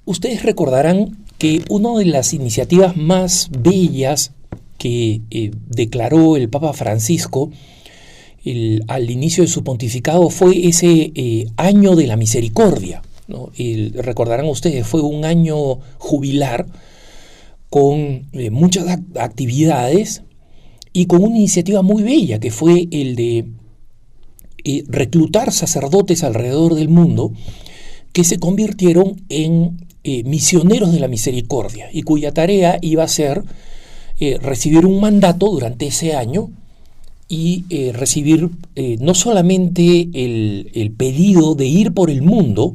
Ustedes recordarán que una de las iniciativas más bellas que declaró el Papa Francisco al inicio de su pontificado fue ese año de la misericordia, ¿no? Recordarán ustedes, fue un año jubilar con muchas actividades y con una iniciativa muy bella que fue el de reclutar sacerdotes alrededor del mundo que se convirtieron en misioneros de la misericordia y cuya tarea iba a ser recibir un mandato durante ese año y recibir no solamente el pedido de ir por el mundo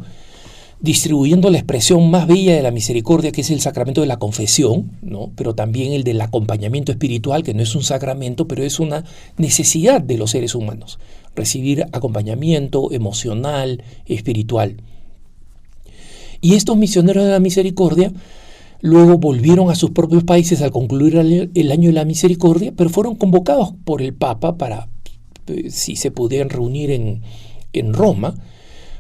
distribuyendo la expresión más bella de la misericordia, que es el sacramento de la confesión, ¿no? Pero también el del acompañamiento espiritual, que no es un sacramento, pero es una necesidad de los seres humanos, recibir acompañamiento emocional, espiritual. Y estos misioneros de la misericordia luego volvieron a sus propios países al concluir el año de la misericordia, pero fueron convocados por el Papa para, si se pudieran reunir en Roma,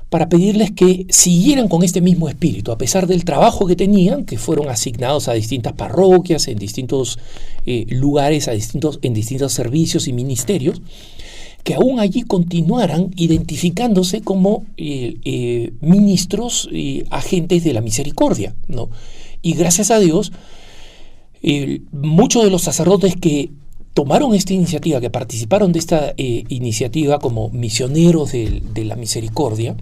para pedirles que siguieran con este mismo espíritu, a pesar del trabajo que tenían, que fueron asignados a distintas parroquias, en distintos lugares, en distintos servicios y ministerios, que aún allí continuaran identificándose como ministros y agentes de la misericordia, ¿no? Y gracias a Dios, muchos de los sacerdotes que tomaron esta iniciativa, que participaron de esta iniciativa como misioneros de la misericordia,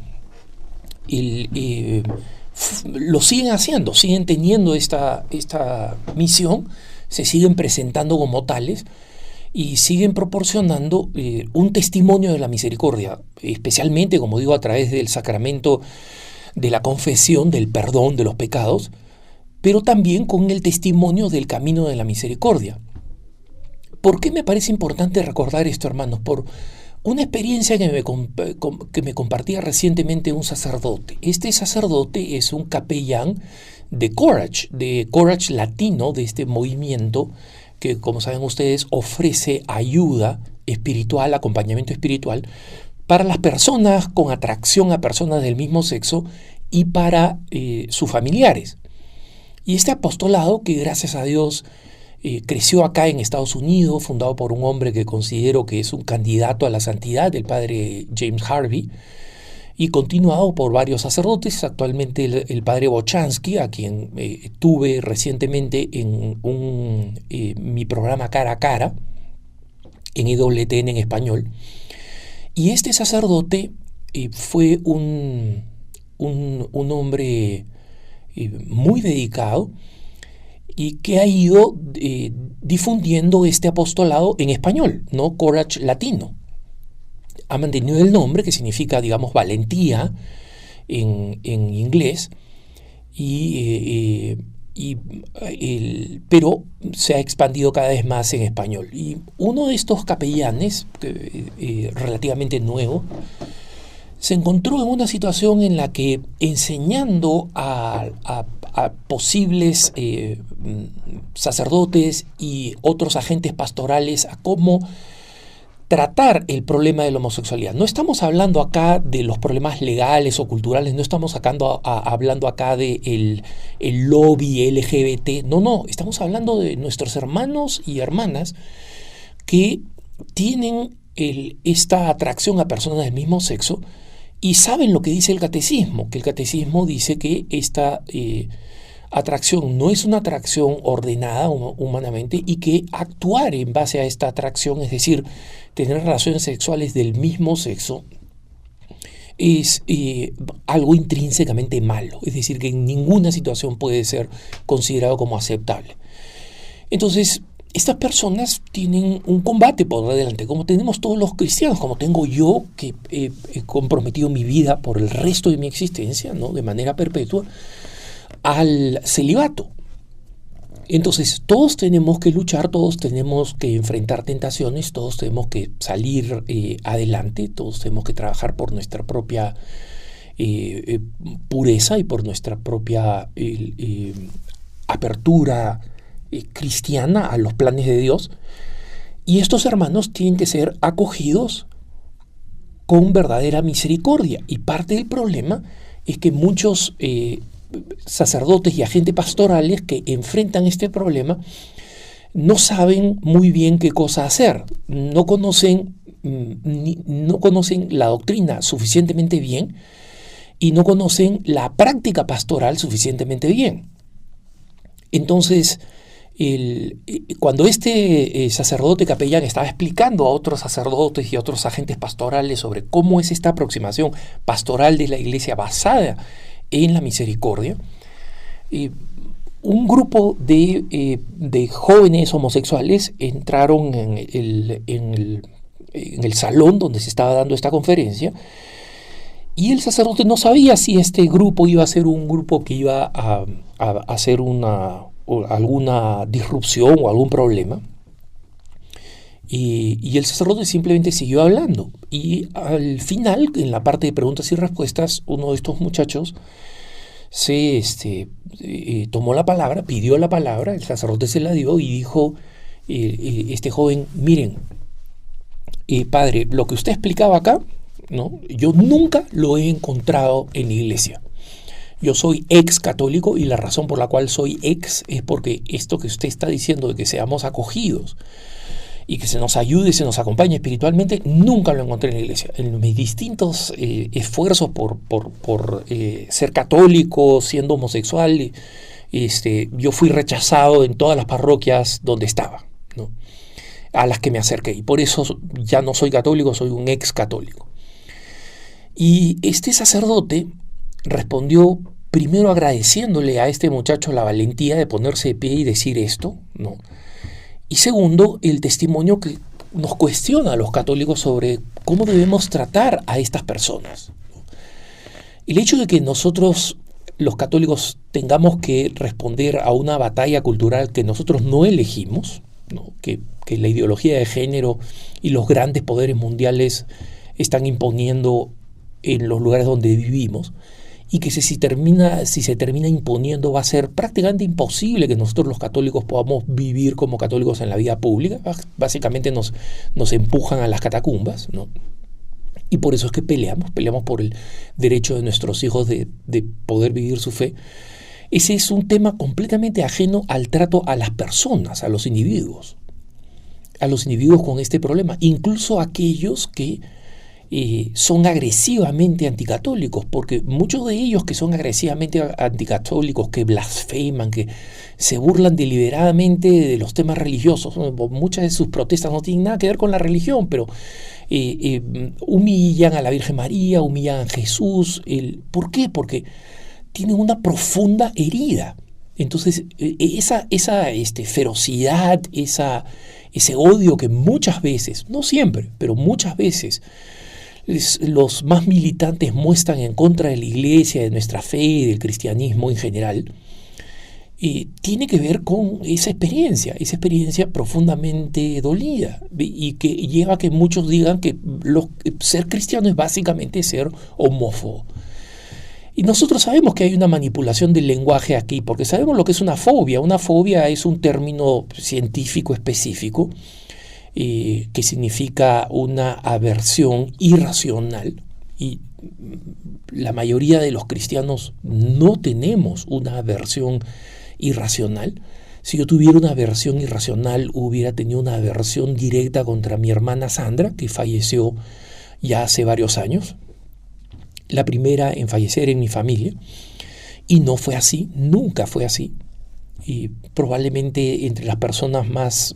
lo siguen haciendo, siguen teniendo esta misión, se siguen presentando como tales y siguen proporcionando un testimonio de la misericordia, especialmente, como digo, a través del sacramento de la confesión, del perdón de los pecados, pero también con el testimonio del camino de la misericordia. ¿Por qué me parece importante recordar esto, hermanos? Por una experiencia que me compartía recientemente un sacerdote. Este sacerdote es un capellán de Courage Latino, de este movimiento que, como saben ustedes, ofrece ayuda espiritual, acompañamiento espiritual para las personas con atracción a personas del mismo sexo y para sus familiares. Y este apostolado, que gracias a Dios creció acá en Estados Unidos, fundado por un hombre que considero que es un candidato a la santidad, el padre James Harvey, y continuado por varios sacerdotes, actualmente el padre Bochansky, a quien tuve recientemente en mi programa Cara a Cara, en EWTN en español. Y este sacerdote fue un hombre muy dedicado y que ha ido difundiendo este apostolado en español, ¿no? Courage Latino. Ha mantenido el nombre, que significa, digamos, valentía en inglés, pero se ha expandido cada vez más en español. Y uno de estos capellanes, relativamente nuevo, se encontró en una situación en la que, enseñando a posibles sacerdotes y otros agentes pastorales a cómo tratar el problema de la homosexualidad. No estamos hablando acá de los problemas legales o culturales, no estamos hablando acá de el lobby LGBT, no, estamos hablando de nuestros hermanos y hermanas que tienen esta atracción a personas del mismo sexo y saben lo que dice el catecismo, que el catecismo dice que esta atracción no es una atracción ordenada humanamente y que actuar en base a esta atracción, es decir, tener relaciones sexuales del mismo sexo, es algo intrínsecamente malo, es decir, que en ninguna situación puede ser considerado como aceptable. Entonces, estas personas tienen un combate por delante, como tenemos todos los cristianos, como tengo yo, que he comprometido mi vida por el resto de mi existencia, ¿no?, de manera perpetua, al celibato. Entonces, todos tenemos que luchar, todos tenemos que enfrentar tentaciones, todos tenemos que salir adelante, todos tenemos que trabajar por nuestra propia pureza y por nuestra propia apertura cristiana a los planes de Dios. Y estos hermanos tienen que ser acogidos con verdadera misericordia. Y parte del problema es que muchos sacerdotes y agentes pastorales que enfrentan este problema no saben muy bien qué cosa hacer, no conocen la doctrina suficientemente bien y no conocen la práctica pastoral suficientemente bien. Entonces, cuando este sacerdote capellán estaba explicando a otros sacerdotes y a otros agentes pastorales sobre cómo es esta aproximación pastoral de la iglesia basada en la misericordia, un grupo de jóvenes homosexuales entraron en el salón donde se estaba dando esta conferencia, y el sacerdote no sabía si este grupo iba a ser un grupo que iba a hacer alguna disrupción o algún problema. Y el sacerdote simplemente siguió hablando. Y al final, en la parte de preguntas y respuestas, uno de estos muchachos tomó la palabra, pidió la palabra, el sacerdote se la dio y dijo, este joven, miren, padre, lo que usted explicaba acá, ¿no? Yo nunca lo he encontrado en la iglesia. Yo soy ex católico y la razón por la cual soy ex es porque esto que usted está diciendo de que seamos acogidos y que se nos ayude, se nos acompañe espiritualmente, nunca lo encontré en la iglesia. En mis distintos esfuerzos por ser católico, siendo homosexual, yo fui rechazado en todas las parroquias donde estaba, ¿no? A las que me acerqué. Y por eso ya no soy católico, soy un ex católico. Y este sacerdote respondió primero agradeciéndole a este muchacho la valentía de ponerse de pie y decir esto, ¿no? Y segundo, el testimonio que nos cuestiona a los católicos sobre cómo debemos tratar a estas personas. El hecho de que nosotros, los católicos, tengamos que responder a una batalla cultural que nosotros no elegimos, ¿no? Que la ideología de género y los grandes poderes mundiales están imponiendo en los lugares donde vivimos, y que si se termina imponiendo va a ser prácticamente imposible que nosotros los católicos podamos vivir como católicos en la vida pública. Básicamente nos empujan a las catacumbas, ¿no? Y por eso es que peleamos por el derecho de nuestros hijos de poder vivir su fe. Ese es un tema completamente ajeno al trato a las personas, a los individuos con este problema, incluso aquellos que son agresivamente anticatólicos, porque muchos de ellos que son agresivamente anticatólicos, que blasfeman, que se burlan deliberadamente de los temas religiosos, muchas de sus protestas no tienen nada que ver con la religión, pero humillan a la Virgen María, humillan a Jesús. ¿Por qué? Porque tienen una profunda herida. Entonces, esa ferocidad, ese odio que muchas veces, no siempre, pero muchas veces, los más militantes muestran en contra de la iglesia, de nuestra fe y del cristianismo en general, tiene que ver con esa experiencia profundamente dolida, y que lleva a que muchos digan que ser cristiano es básicamente ser homófobo. Y nosotros sabemos que hay una manipulación del lenguaje aquí, porque sabemos lo que es una fobia. Una fobia es un término científico específico que significa una aversión irracional, y la mayoría de los cristianos no tenemos una aversión irracional. Si yo tuviera una aversión irracional, hubiera tenido una aversión directa contra mi hermana Sandra, que falleció ya hace varios años, la primera en fallecer en mi familia, y no fue así, nunca fue así. Y probablemente entre las personas más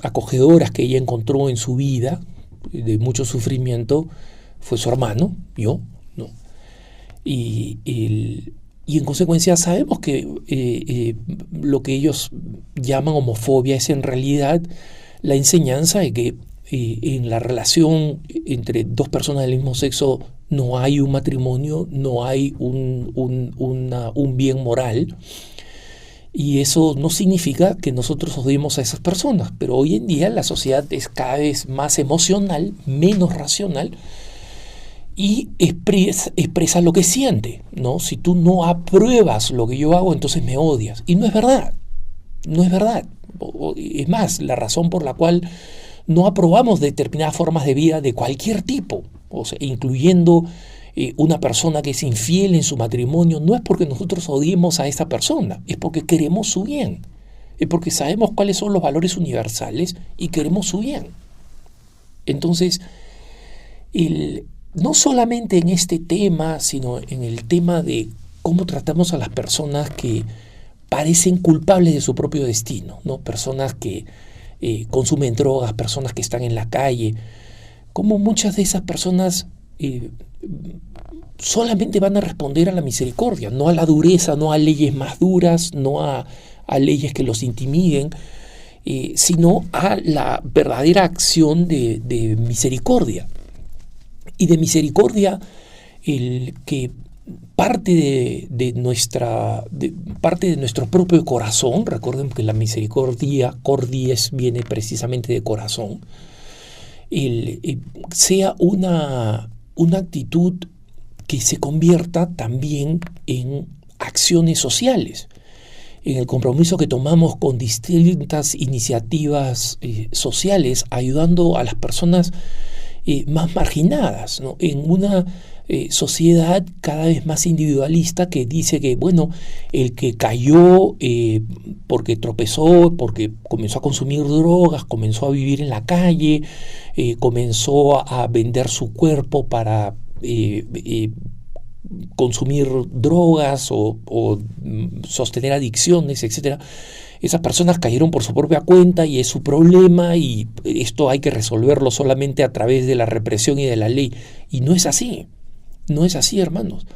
acogedoras que ella encontró en su vida, de mucho sufrimiento, fue su hermano, yo, ¿no? Y en consecuencia sabemos que lo que ellos llaman homofobia es en realidad la enseñanza de que en la relación entre dos personas del mismo sexo no hay un matrimonio, no hay un bien moral. Y eso no significa que nosotros odiemos a esas personas, pero hoy en día la sociedad es cada vez más emocional, menos racional, y expresa lo que siente, ¿no? Si tú no apruebas lo que yo hago, entonces me odias. Y no es verdad, no es verdad. Es más, la razón por la cual no aprobamos determinadas formas de vida de cualquier tipo, o sea, incluyendo una persona que es infiel en su matrimonio, no es porque nosotros odiemos a esa persona, es porque queremos su bien, es porque sabemos cuáles son los valores universales y queremos su bien. Entonces, no solamente en este tema, sino en el tema de cómo tratamos a las personas que parecen culpables de su propio destino, ¿no? Personas que consumen drogas, personas que están en la calle, como muchas de esas personas solamente van a responder a la misericordia, no a la dureza, no a leyes más duras, no a leyes que los intimiden, sino a la verdadera acción de misericordia. Y de misericordia que parte de nuestro propio corazón. Recuerden que la misericordia, cordies, viene precisamente de corazón. Sea una actitud que se convierta también en acciones sociales, en el compromiso que tomamos con distintas iniciativas sociales, ayudando a las personas más marginadas, ¿no? En una sociedad cada vez más individualista que dice que, bueno, el que cayó porque tropezó, porque comenzó a consumir drogas, comenzó a vivir en la calle, comenzó a vender su cuerpo para consumir drogas o sostener adicciones, etcétera. Esas personas cayeron por su propia cuenta y es su problema, y esto hay que resolverlo solamente a través de la represión y de la ley. Y no es así, no es así, hermanos.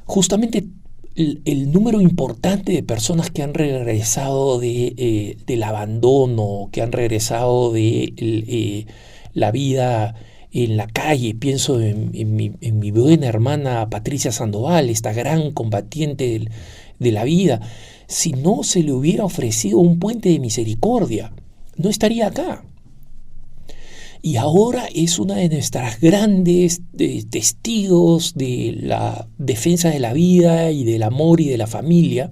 Justamente el número importante de personas que han regresado del abandono, que han regresado de la vida en la calle, pienso en mi buena hermana Patricia Sandoval, esta gran combatiente de la vida. Si no se le hubiera ofrecido un puente de misericordia, no estaría acá. Y ahora es una de nuestras grandes testigos de la defensa de la vida y del amor y de la familia,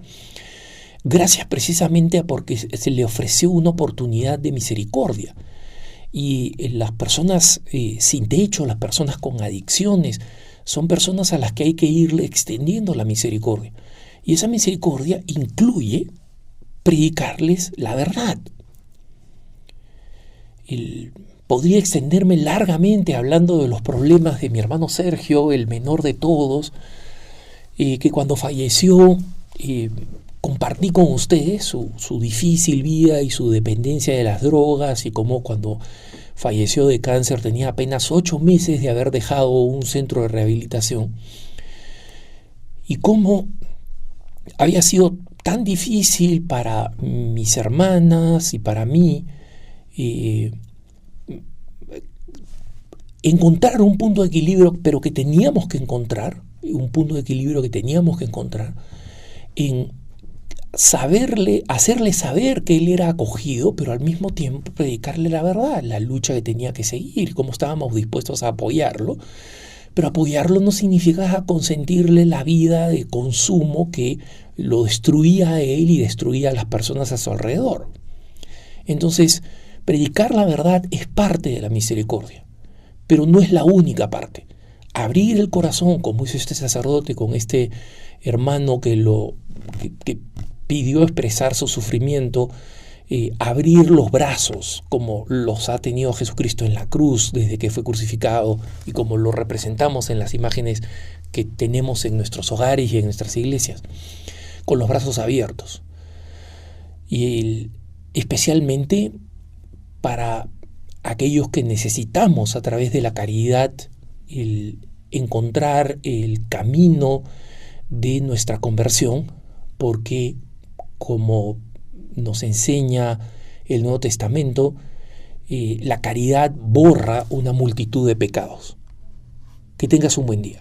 gracias precisamente a porque se le ofreció una oportunidad de misericordia. Y las personas sin techo, las personas con adicciones, son personas a las que hay que irle extendiendo la misericordia. Y esa misericordia incluye predicarles la verdad. Podría extenderme largamente hablando de los problemas de mi hermano Sergio, el menor de todos, que cuando falleció compartí con ustedes su difícil vida y su dependencia de las drogas, y cómo cuando falleció de cáncer tenía apenas 8 meses de haber dejado un centro de rehabilitación, y cómo había sido tan difícil para mis hermanas y para mí encontrar un punto de equilibrio, pero que teníamos que encontrar, en hacerle saber que él era acogido, pero al mismo tiempo predicarle la verdad, la lucha que tenía que seguir, cómo estábamos dispuestos a apoyarlo. Pero apoyarlo no significaba consentirle la vida de consumo que lo destruía a él y destruía a las personas a su alrededor. Entonces, predicar la verdad es parte de la misericordia, pero no es la única parte. Abrir el corazón, como hizo este sacerdote con este hermano que pidió expresar su sufrimiento, abrir los brazos como los ha tenido Jesucristo en la cruz desde que fue crucificado, y como lo representamos en las imágenes que tenemos en nuestros hogares y en nuestras iglesias, con los brazos abiertos. Y especialmente para aquellos que necesitamos, a través de la caridad, encontrar el camino de nuestra conversión, porque como nos enseña el Nuevo Testamento, la caridad borra una multitud de pecados. Que tengas un buen día.